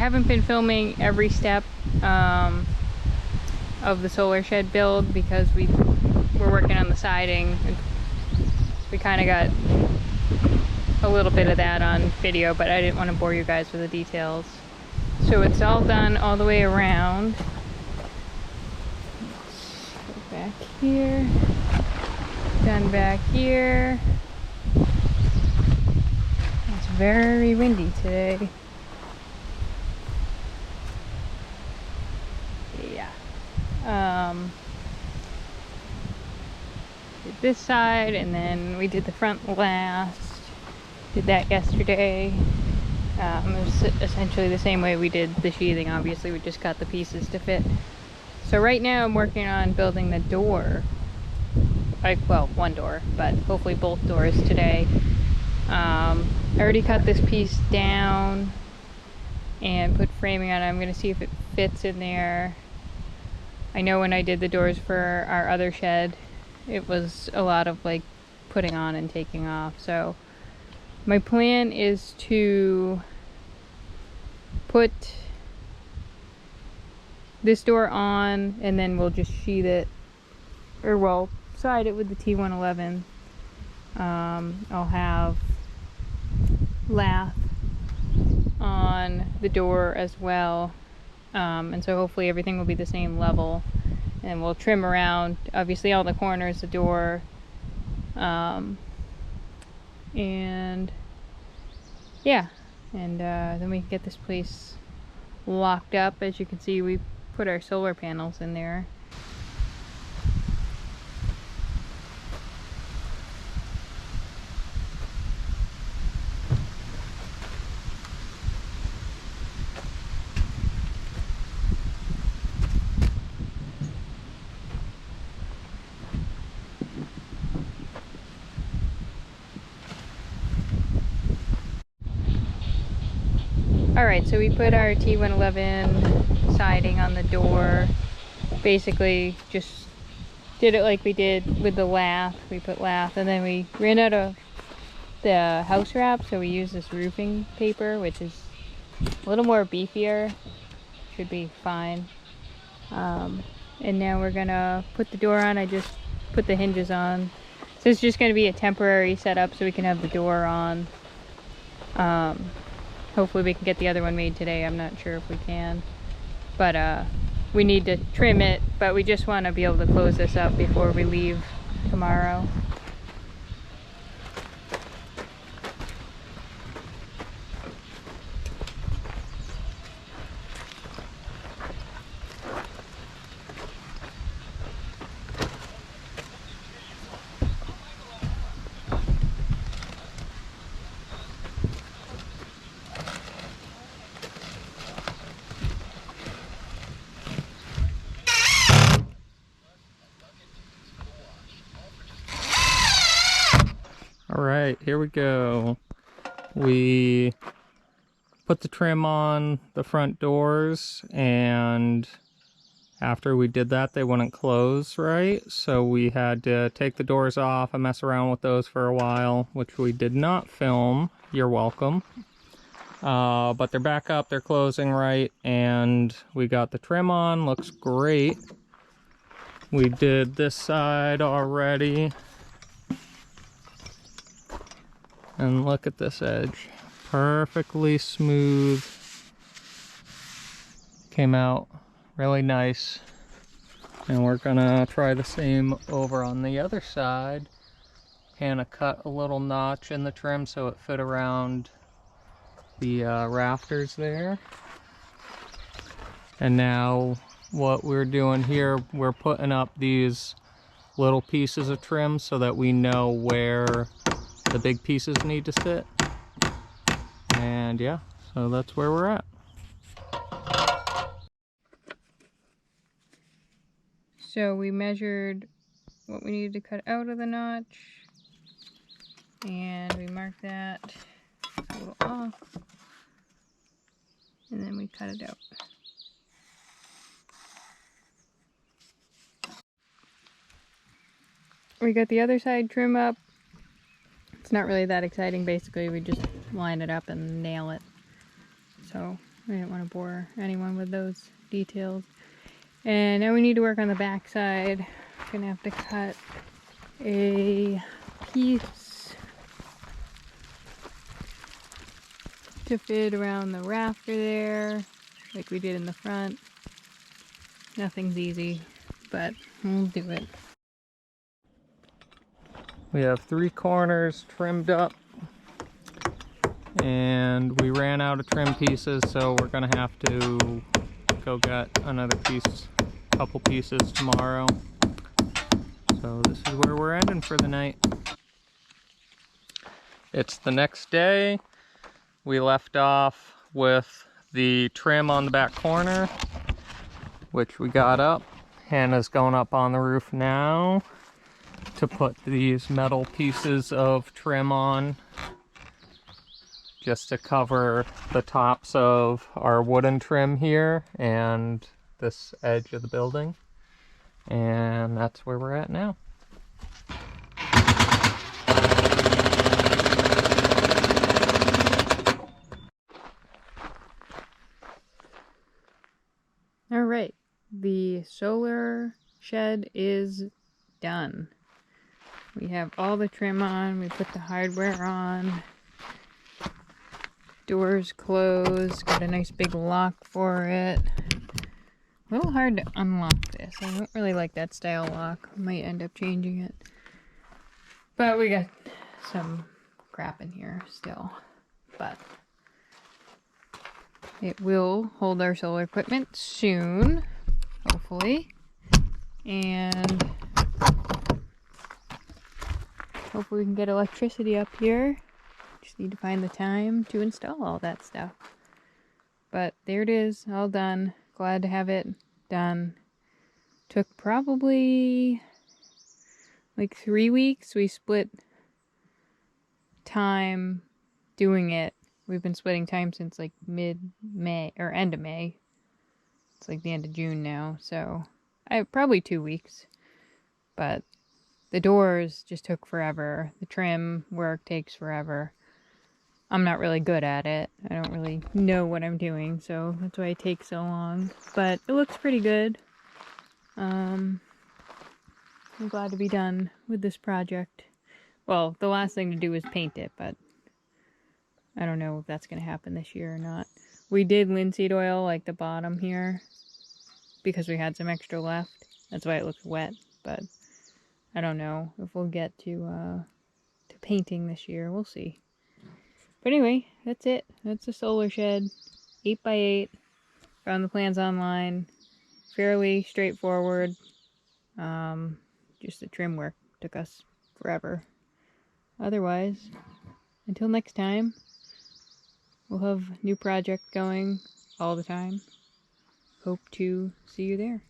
haven't been filming every step of the solar shed build because we're working on the siding. We kind of got a little bit of that on video, but I didn't want to bore you guys with the details. So it's all done all the way around. Let's go back here. Done back here. It's very windy today. Yeah. Did this side, and then we did the front last. Did that yesterday. It was essentially the same way we did the sheathing. Obviously, we just got the pieces to fit. So right now I'm working on building the door. Well, one door, but hopefully both doors today. I already cut this piece down and put framing on it. I'm going to see if it fits in there. I know when I did the doors for our other shed, it was a lot of like putting on and taking off. So my plan is to put this door on and then we'll just sheath it, or we'll side it with the T111. I'll have lath on the door as well, and so hopefully everything will be the same level, and we'll trim around obviously all the corners, the door, and yeah, and then we can get this place locked up. As you can see, we put our solar panels in there. Alright, so we put our T111 siding on the door. Basically just did it like we did with the lath. We put lath, and then we ran out of the house wrap, so we used this roofing paper, which is a little more beefier. Should be fine. And now we're gonna put the door on. I just put the hinges on. So it's just gonna be a temporary setup so we can have the door on. Hopefully we can get the other one made today. I'm not sure if we can. But we need to trim it, but we just want to be able to close this up before we leave tomorrow. Alright, here we go. We put the trim on the front doors, and after we did that, they wouldn't close right, so we had to take the doors off and mess around with those for a while, which we did not film. You're welcome. But they're back up, they're closing right, and we got the trim on. Looks great. We did this side already. And look at this edge. Perfectly smooth. Came out really nice. And we're gonna try the same over on the other side. Hannah cut a little notch in the trim so it fit around the rafters there. And now what we're doing here, we're putting up these little pieces of trim so that we know where the big pieces need to sit. And yeah, so that's where we're at. So we measured what we needed to cut out of the notch, and we marked that a little off, and then we cut it out. We got the other side trim up. It's not really that exciting. Basically we just line it up and nail it. So I didn't want to bore anyone with those details. And now we need to work on the back side. Gonna have to cut a piece to fit around the rafter there, like we did in the front. Nothing's easy, but we'll do it. We have 3 corners trimmed up, and we ran out of trim pieces, so we're gonna have to go get another couple pieces tomorrow. So this is where we're ending for the night. It's the next day. We left off with the trim on the back corner, which we got up. Hannah's going up on the roof now to put these metal pieces of trim on, just to cover the tops of our wooden trim here and this edge of the building. And that's where we're at now. All right, the solar shed is done. We have all the trim on, we put the hardware on, doors closed, got a nice big lock for it. A little hard to unlock this. I don't really like that style lock. I might end up changing it. But we got some crap in here still. But it will hold our solar equipment soon, hopefully. And hopefully we can get electricity up here. Just need to find the time to install all that stuff. But there it is, all done. Glad to have it done. Took probably like 3 weeks. We split time doing it. We've been splitting time since like mid-May or end of May. It's like the end of June now, so probably 2 weeks. But the doors just took forever. The trim work takes forever. I'm not really good at it. I don't really know what I'm doing, so that's why it takes so long. But it looks pretty good. I'm glad to be done with this project. Well, the last thing to do is paint it, but I don't know if that's going to happen this year or not. We did linseed oil like the bottom here because we had some extra left. That's why it looks wet, but I don't know if we'll get to painting this year. We'll see. But anyway, that's it. That's the solar shed. 8x8. Found the plans online. Fairly straightforward. Just the trim work took us forever. Otherwise, until next time, we'll have new project going all the time. Hope to see you there.